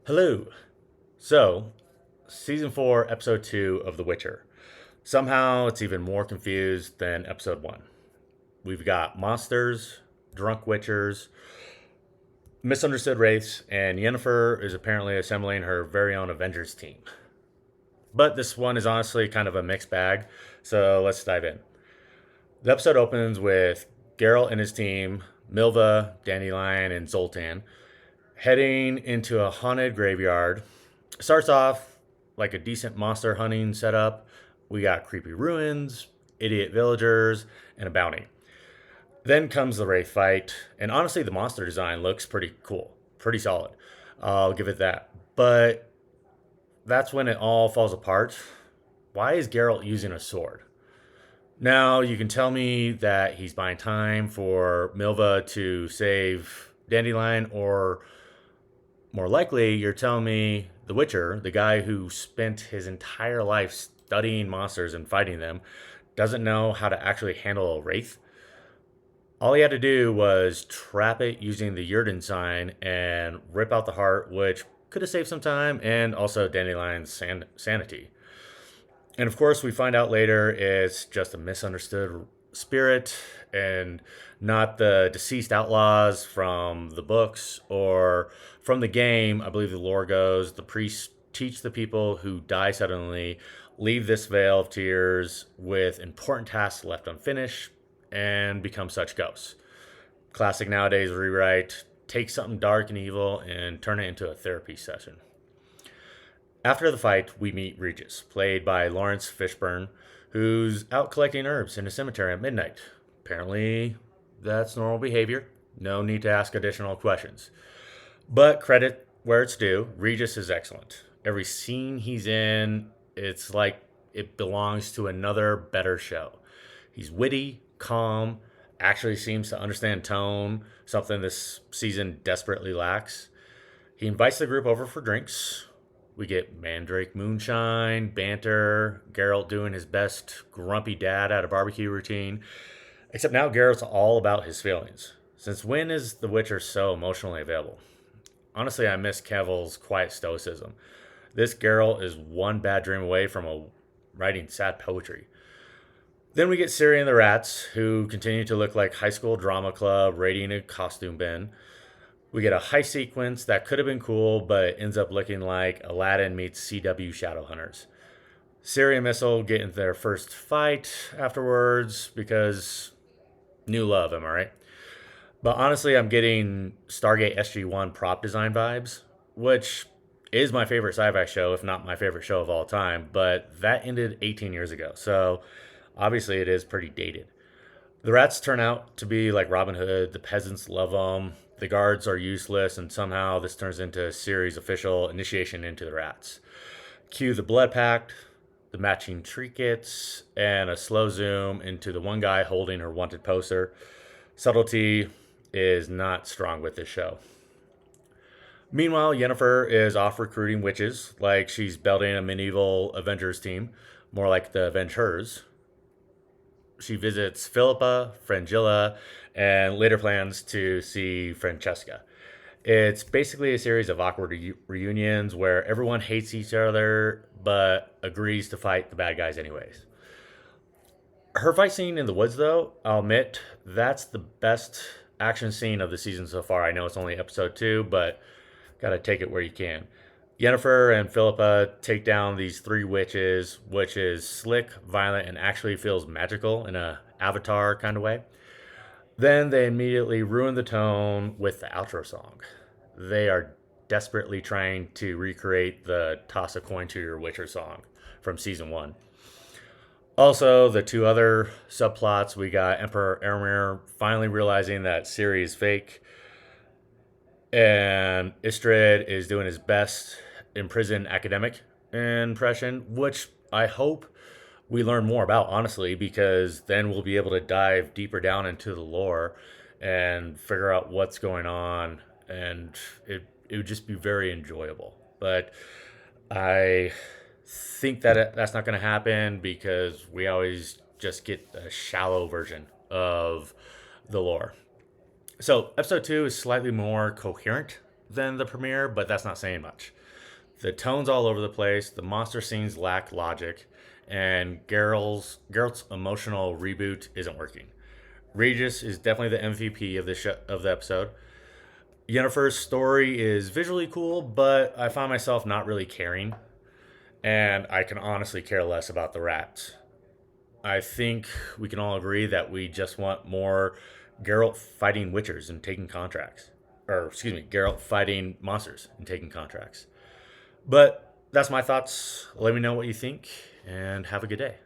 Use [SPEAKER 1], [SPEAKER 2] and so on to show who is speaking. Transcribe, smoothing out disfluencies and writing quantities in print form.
[SPEAKER 1] Hello. So, season 4, episode 2 of The Witcher. Somehow it's even more confused than episode 1. We've got monsters, drunk witchers, misunderstood wraiths, and Yennefer is apparently assembling her very own Avengers team. But this one is honestly kind of a mixed bag, so let's dive in. The episode opens with Geralt and his team, Milva, Dandelion, and Zoltan, heading into a haunted graveyard. Starts off like a decent monster hunting setup. We got creepy ruins, idiot villagers, and a bounty. Then comes the Wraith fight, and honestly, the monster design looks pretty cool, pretty solid. I'll give it that. But that's when it all falls apart. Why is Geralt using a sword? Now, you can tell me that he's buying time for Milva to save Dandelion, or more likely, you're telling me The Witcher, the guy who spent his entire life studying monsters and fighting them, doesn't know how to actually handle a wraith. All he had to do was trap it using the Yurden sign and rip out the heart, which could have saved some time and also Dandelion's sanity. And of course, we find out later it's just a misunderstood spirit and not the deceased outlaws from the books or from the game. I believe the lore goes the priests teach the people who die suddenly leave this veil of tears with important tasks left unfinished and become such ghosts. Classic nowadays rewrite, take something dark and evil and turn it into a therapy session. After the fight, we meet Regis, played by Lawrence Fishburne, who's out collecting herbs in a cemetery at midnight. Apparently, that's normal behavior. No need to ask additional questions. But credit where it's due, Regis is excellent. Every scene he's in, it's like it belongs to another better show. He's witty, calm, actually seems to understand tone, something this season desperately lacks. He invites the group over for drinks. We get Mandrake moonshine, banter, Geralt doing his best grumpy dad at a barbecue routine. Except now Geralt's all about his feelings. Since when is The Witcher so emotionally available? Honestly, I miss Cavill's quiet stoicism. This Geralt is one bad dream away from writing sad poetry. Then we get Ciri and the Rats, who continue to look like high school drama club raiding a costume bin. We get a heist sequence that could have been cool, but it ends up looking like Aladdin meets CW Shadowhunters. Ciri and Missile get into their first fight afterwards because new love, am I right? But honestly, I'm getting Stargate SG1 prop design vibes, which is my favorite sci-fi show, if not my favorite show of all time. But that ended 18 years ago, so obviously it is pretty dated. The rats turn out to be like Robin Hood. The peasants love them. The guards are useless, and somehow this turns into a series official initiation into the rats. Cue the blood pact, the matching trinkets, and a slow zoom into the one guy holding her wanted poster. Subtlety is not strong with this show. Meanwhile, Yennefer is off recruiting witches, like she's building a medieval Avengers team, more like the Avengers. She visits Philippa, Frangilla, and later plans to see Francesca. It's basically a series of awkward reunions where everyone hates each other but agrees to fight the bad guys anyways. Her fight scene in the woods, though, I'll admit, that's the best action scene of the season so far. I know it's only episode 2, but gotta take it where you can. Yennefer and Philippa take down these three witches, which is slick, violent, and actually feels magical in a Avatar kind of way. Then they immediately ruin the tone with the outro song. They are desperately trying to recreate the Toss a Coin to Your Witcher song from season 1. Also, the two other subplots, we got Emperor Ermir finally realizing that Ciri is fake, and Istrid is doing his best in prison academic impression, which I hope we learn more about, honestly, because then we'll be able to dive deeper down into the lore and figure out what's going on, and it would just be very enjoyable. But I think that that's not going to happen because we always just get a shallow version of the lore. So episode 2 is slightly more coherent than the premiere, but that's not saying much. The tone's all over the place. The monster scenes lack logic, and Geralt's emotional reboot isn't working. Regis is definitely the MVP of the episode. Yennefer's story is visually cool, but I found myself not really caring, and I can honestly care less about the rats. I think we can all agree that we just want more Geralt fighting witchers and taking contracts. Or, excuse me, Geralt fighting monsters and taking contracts. But that's my thoughts. Let me know what you think, and have a good day.